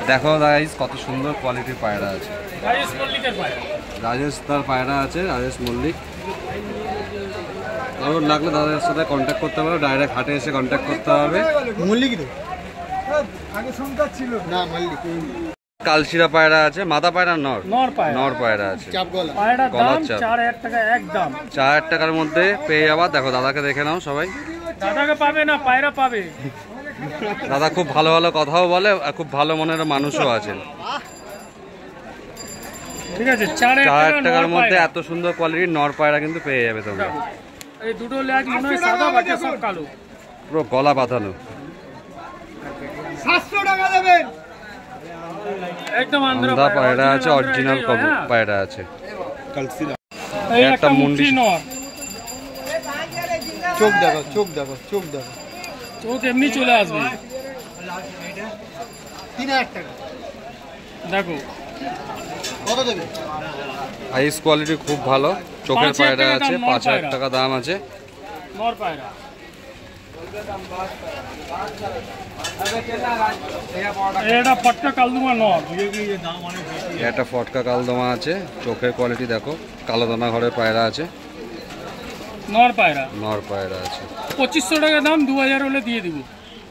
দেখো গাইস কত সুন্দর কোয়ালিটির পায়রা আছে। রাজেশ মল্লিকের পায়রা, রাজেশ তার পায়রা আছে, রাজেশ মল্লিক। কারণ লাগলে দাদার সাথে কন্ট্যাক্ট করতে পারো, ডাইরেক্ট হাটে এসে কন্ট্যাক্ট করতে হবে। মল্লিক আগে সংখ্যা ছিল না, মল্লিক। কালশিরা পায়রা আছে, মাদা পায়রা নর পায়রা, নর পায়রা আছে। পায়রার দাম 4000 টাকা একদম। 4000 টাকার মধ্যে পেয়ে যাবা। দেখো দাদাকে দেখে নাও সবাই। দাদাকে পাবে না, পায়রা পাবে। দাদা খুব ভালো ভালো কথাও বলে, আর খুব ভালো মনের মানুষও আছেন। ঠিক আছে, 4000 টাকার মধ্যে এত সুন্দর কোয়ালিটির নর পায়রা কিন্তু পেয়ে যাবে তোমরা। এই দুটো লেজ মনে হয় সাদা, বাকি সব কালো, পুরো গলা পাতানো। 700 টাকা দেবেন একদম। আন্ধ্রা পায়রা আছে, অরিজিনাল পায়রা আছে। এই একটা মুন্ডি নর। চোখ দেখো, চোখ দেখো, চোখ দেখো, চোখ এমনি চলে আসবে। 3000 টাকা দেখো কত দেবে? আইস কোয়ালিটি খুব ভালো। চোখের পায়রা আছে, 5000 টাকা দাম আছে নর পায়রা। এটা ফটকা কালদমা নর, এটা ফটকা কালদমা আছে। চোখের কোয়ালিটি দেখো, কালো দানা ঘরের পায়রা আছে, নর পায়রা। নর পায়রা আছে। 2500 টাকা দাম, 2000 হলে দিয়ে দিব।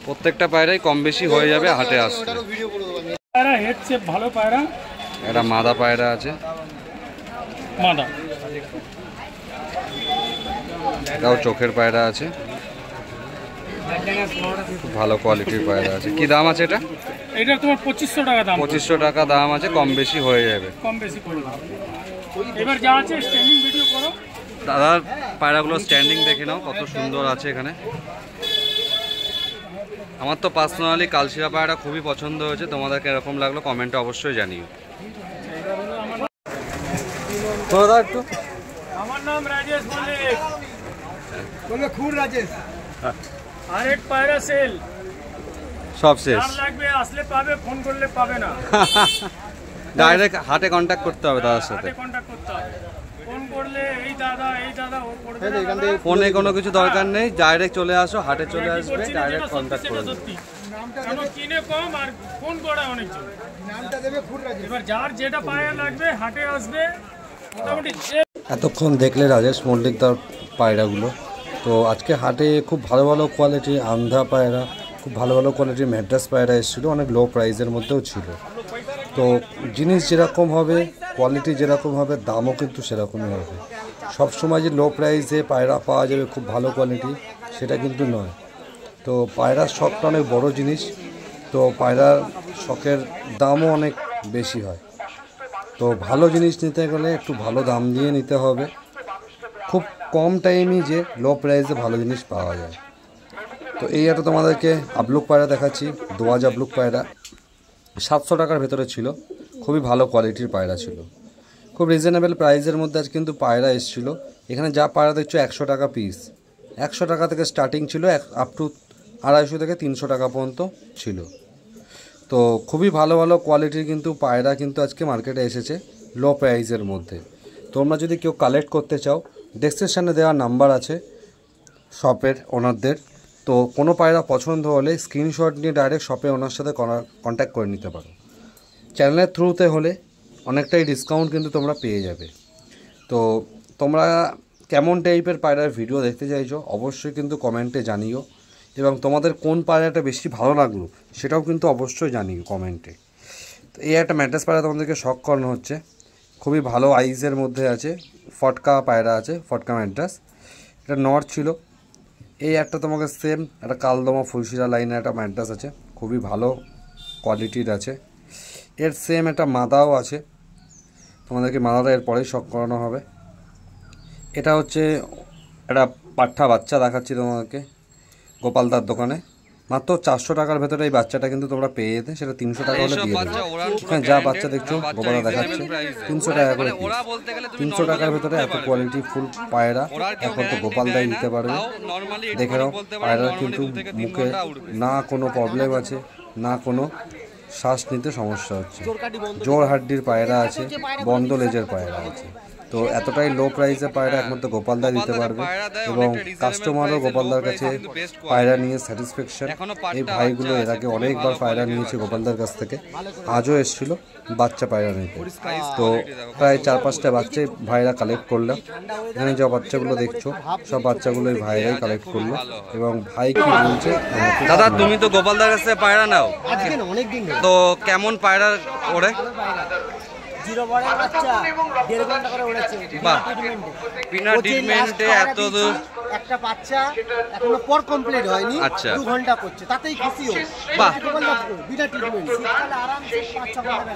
প্রত্যেকটা পায়রাই কম বেশি হয়ে যাবে হাটে আসলে। পায়রা হেড শেপ ভালো পায়রা। এটা মাদা পায়রা আছে, মাদা। এটাও চোখের পায়রা আছে, খুব ভালো কোয়ালিটির পায়রা আছে। কি দাম আছে এটা? এটা তোমার 2500 টাকা দাম। 2500 টাকা দাম আছে, কম বেশি হয়ে যাবে। কম বেশি করে এবার যা আছে স্ট্যান্ডিং ভিডিও করো। দাদার পায়রাগুলো স্ট্যান্ডিং দেখে নাও কত সুন্দর আছে এখানে। আমার তো পার্সোনালি কালশিরা পায়রা খুবই পছন্দ হয়েছে। তোমাদেরকে এরকম লাগলো কমেন্টে অবশ্যই জানিও। দাদা একটু, আমার নাম রাজেশ মল্লিক, বলে খুর রাজেশ। আরেক পায়রা সেল সব শেষ। লাগবে আসলে পাবে, ফোন করলে পাবে না। ডাইরেক্ট হাটে কন্ট্যাক্ট করতে হবে দাদার সাথে। হাটে কন্টাক্ট করতে হবে। ফোন করলে এই দাদা ও করবে না। ফোনে কোনো কিছু দরকার নেই, ডাইরেক্ট চলে আসো, হাটে চলে আসবে, ডাইরেক্ট কন্ট্যাক্ট করবে। কেন কিনে কম আর ফোন করে অনেকজন। নামটা দেবে খুর রাজেশ। এবার যার যেটা পায়রা লাগবে হাটে আসবে। মোটামুটি এতক্ষণ দেখলে রাজেশ মল্লিক তার পায়রাগুলো। তো আজকে হাটে খুব ভালো ভালো কোয়ালিটির আন্ধ্রা পায়রা, খুব ভালো ভালো কোয়ালিটির ম্যাড্রাস পায়রা এসেছিলো, অনেক লো প্রাইসের মধ্যেও ছিল। তো জিনিস যেরকম হবে, কোয়ালিটি যেরকম হবে, দামও কিন্তু সেরকমই হবে। সবসময় যে লো প্রাইসে পায়রা পাওয়া যাবে খুব ভালো কোয়ালিটি, সেটা কিন্তু নয়। তো পায়রার শখটা অনেক বড় জিনিস, তো পায়রার শখের দামও অনেক বেশি হয়। তো ভালো জিনিস নিতে গেলে একটু ভালো দাম দিয়ে নিতে হবে। খুব কম টাইমই যে লো প্রাইসে ভালো জিনিস পাওয়া যায়। তো এই একটা তোমাদেরকে আবলুক পায়রা দেখাচ্ছি, দোয়াজ আবলুক পায়রা 700 টাকার ভেতরে ছিল, খুবই ভালো কোয়ালিটির পায়রা ছিল, খুব রিজনেবল প্রাইসের মধ্যে আজ কিন্তু পায়রা এসেছিলো। এখানে যা পায়রা দেখছো 100 টাকা পিস, 100 টাকা থেকে স্টার্টিং ছিল, আপ টু 250 থেকে 300 টাকা পর্যন্ত ছিল। তো খুবই ভালো ভালো কোয়ালিটির কিন্তু পায়রা কিন্তু আজকে মার্কেটে এসেছে লো প্রাইসের মধ্যে। তোমরা যদি কেউ কালেক্ট করতে চাও, ডেসক্রিপশানে দেওয়া নাম্বার আছে শপের ওনারদের। তো কোনো পায়রা পছন্দ হলে স্ক্রিনশট নিয়ে ডাইরেক্ট শপে ওনার সাথে কন্ট্যাক্ট করে নিতে পারো। চ্যানেলের থ্রুতে হলে অনেকটাই ডিসকাউন্ট কিন্তু তোমরা পেয়ে যাবে। তো তোমরা কেমন টাইপের পায়রার ভিডিও দেখতে চাইছো অবশ্যই কিন্তু কমেন্টে জানিও, এবং তোমাদের কোন পায়রাটা বেশি ভালো লাগলো সেটাও কিন্তু অবশ্যই জানিও কমেন্টে। তো এই একটা ম্যাড্রাস পায়রা তোমাদেরকে শখ করানো হচ্ছে, খুবই ভালো আইসের মধ্যে আছে, ফটকা পায়রা আছে, ফটকা ম্যাড্রাস। এটা নর ছিল। এই একটা তোমাকে সেম একটা কালদমা ফুলশিরা লাইনের একটা ম্যাড্রাস আছে, খুবই ভালো কোয়ালিটির আছে। এর সেম একটা মাদাও আছে, তোমাদেরকে মাদাটা এরপরেই শখ করানো হবে। এটা হচ্ছে একটা পাঠা বাচ্চা দেখাচ্ছি তোমাদেরকে গোপালদার দোকানে, মাত্র 400 টাকার ভেতরে এই বাচ্চাটা কিন্তু তোমরা পেয়ে যেতে, সেটা 300 টাকা হলে দিয়ে দেবে। হ্যাঁ, যা বাচ্চা দেখছো গোপালদা দেখাচ্ছে 300 টাকা করে, 300 টাকার ভেতরে এত কোয়ালিটি ফুল পায়রা এখন তো গোপালদাই দিতে পারবে। দেখে নাও পায়রার কিন্তু মুখে না কোনো প্রবলেম আছে, না কোনো শ্বাস নিতে সমস্যা হচ্ছে, জোর হাড্ডির পায়রা আছে, বন্ধ লেজের পায়রা আছে। তো তো এতটাই লো প্রাইসে পায়রা একমাত্র গোপালদা দিতে পারবে এবং কাস্টমারও গোপালদার কাছে পায়রা নিয়ে স্যাটিসফ্যাকশন। এই ভাইগুলো এর আগে অনেকবার পায়রা নিয়েছে গোপালদার কাছ থেকে, আজও এসেছিল বাচ্চা পায়রা নিতে। তো প্রায় 4-5টা বাচ্চাই ভাইরা কালেক্ট করলাম। এখানে যে বাচ্চাগুলো দেখছো সব বাচ্চাগুলো এই ভাইরাই কালেক্ট করলো এবং ভাই কি বলছে। দাদা তুমি তো গোপালদার কাছে পায়রা নাও, তো কেমন পায়রা ওড়ে? বাহ, বিনা ট্রিটমেন্টে এত দূর একটা বাচ্চা এখনো পর কমপ্লিট হয়নি, আচ্ছা 2 ঘন্টা করছে, তাতেই খুশি ও। বাহ, বিনা ট্রিটমেন্ট শীতকালে আরামসে 5-6 ঘন্টা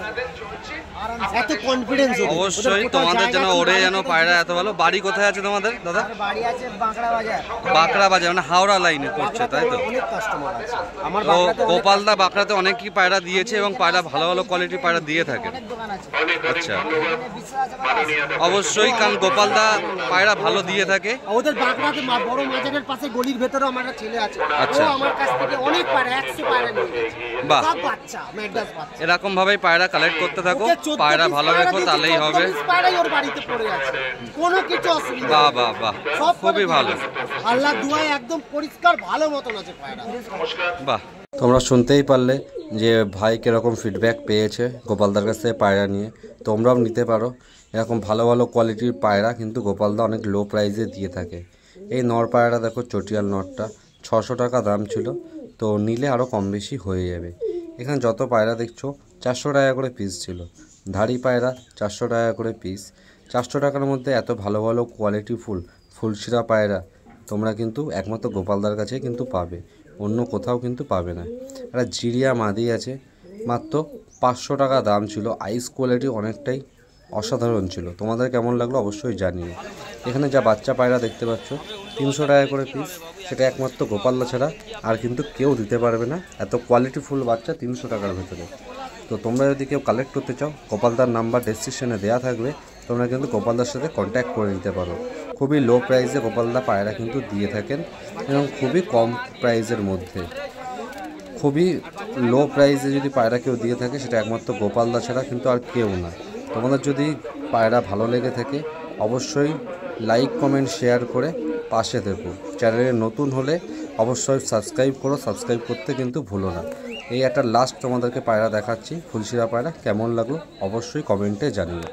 আরামসে, এত কনফিডেন্স। অবশ্যই তোমাদের যেন ওড়ে যেন পায়রা এত ভালো। বাড়ি কোথায় আছে তোমাদের দাদা? বাড়ি আছে বাঁকড়া বাজার। বাঁকড়া বাজার মানে হাওড়া লাইনে পড়ছে, তাই তো? অনেক কাস্টমার আছে আমার তো বাঁকড়াতে। গোপালদা বাঁকড়াতে অনেকই পায়রা দিয়েছে এবং পায়রা ভালো ভালো কোয়ালিটির পায়রা দিয়ে থাকে। অনেক দোকান আছে, আচ্ছা, এখানে বিশ্বাস আছে বলে অবশ্যই, কারণ গোপালদা পায়রা ভালো দিয়ে থাকে। ওদের বাঁকড়াতে বড় মাজারের পাশে গলির ভেতরে আমার একটা ছেলে আছে, আচ্ছা। ও আমার কাছ থেকে অনেক পায়রা 100 পায়রা নিয়ে গেছে। বাহ, সব বাচ্চা ম্যাড্রাস বাচ্চা। এরকম ভাবেই পায়রা কালেক্ট করতে থাকো, পায়রা ভালো রেখো, তাহলেই হবে। পায়রাই ওর বাড়িতে পড়ে আছে, কোনো কিছু অসুবিধা বাহ নেই। বাহ বাহ, সব খুবই ভালো। আল্লাহ দুয়ায় একদম পরিষ্কার ভালো মতন আছে পায়রা। বাহ, তোমরা শুনতেই পারলে যে ভাই কীরকম ফিডব্যাক পেয়েছে গোপালদার কাছ থেকে পায়রা নিয়ে। তোমরাও নিতে পারো এরকম ভালো ভালো কোয়ালিটির পায়রা, কিন্তু গোপালদা অনেক লো প্রাইসে দিয়ে থাকে। এই নর পায়রা দেখো, চটিয়াল নরটা 600 টাকা দাম ছিল, তো নিলে আরও কম বেশি হয়ে যাবে। এখানে যত পায়রা দেখছো 400 টাকা করে পিস ছিল। ধাড়ি পায়রা 400 টাকা করে পিস। 400 টাকার মধ্যে এত ভালো ভালো কোয়ালিটি ফুলশিরা পায়রা তোমরা কিন্তু একমাত্র গোপালদার কাছে কিন্তু পাবে, অন্য কোথাও কিন্তু পাবে না। একটা জিরিয়া মাদি আছে, মাত্র 500 টাকা দাম ছিল। আইস কোয়ালিটি অনেকটাই অসাধারণ ছিল। তোমাদের কেমন লাগলো অবশ্যই জানিও। এখানে যা বাচ্চা পায়রা দেখতে পাচ্ছ 300 টাকা করে পিস, সেটা একমাত্র গোপালদা ছাড়া আর কিন্তু কেউ দিতে পারবে না এত কোয়ালিটিফুল বাচ্চা 300 টাকার ভেতরে। তো তোমরা যদি কেউ কালেক্ট করতে চাও, গোপালদার নাম্বার ডেসক্রিপশনে দেওয়া থাকবে, তোমরা কিন্তু গোপালদার সাথে কন্ট্যাক্ট করে নিতে পারো। খুবই লো প্রাইসে গোপালদা পায়রা কিন্তু দিয়ে থাকেন এবং খুবই কম প্রাইসের মধ্যে। খুবই লো প্রাইসে যদি পায়রা কেউ দিয়ে থাকে সেটা একমাত্র গোপালদা ছাড়া কিন্তু আর কেউ না। তোমাদের যদি পায়রা ভালো লেগে থাকে অবশ্যই লাইক কমেন্ট শেয়ার করে পাশে থেকো। চ্যানেলে নতুন হলে অবশ্যই সাবস্ক্রাইব করো, সাবস্ক্রাইব করতে কিন্তু ভুলো না। এই একটা লাস্ট তোমাদেরকে পায়রা দেখাচ্ছি, ফুলশিরা পায়রা। কেমন লাগলো অবশ্যই কমেন্টে জানিও।